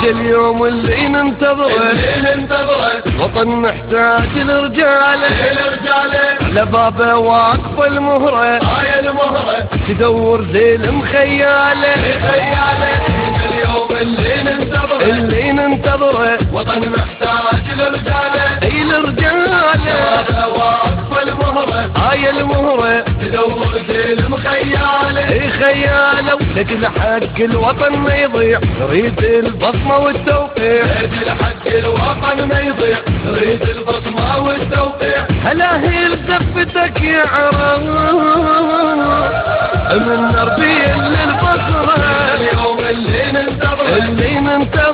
اجى اليوم اللي ننتظره وطن محتاج لرجاله لبابه واقف المهره تدور زي المخياله اليوم اللي ننتظره وطن محتاج لرجاله اي لرجاله واقف المهره هاي المهره تدور زي المخياله اي خياله لكن حق الوطن ما يضيع نريد البصمه والتوقيع لحق الوطن ما يضيع نريد البصمه والتوقيع هلا هي لزفتك يا عرب من نربي للبصره اليوم اللي ننتظره اللي ننتظره